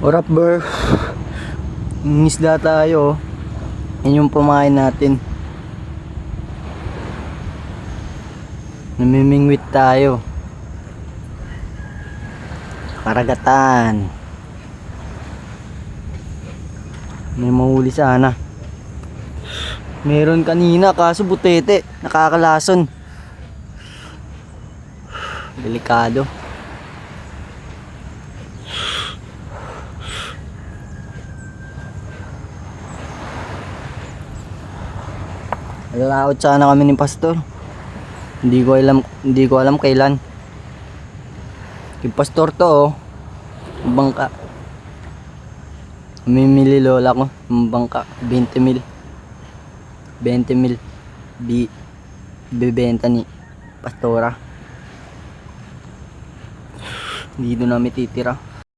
Orap bro, isda tayo. Yan yung pamain natin. Namimingwit tayo. Karagatan. May mahuli sana. Meron kanina kaso butete, nakakalason. Delikado. Nalalaot sana kami ni Pastor. Hindi ko alam kailan. Yung Pastor to oh, bangka. Mimili lola ko ng bangka, 20 mil. 20 mil. Bibenta ni Pastora. Dito namin titira.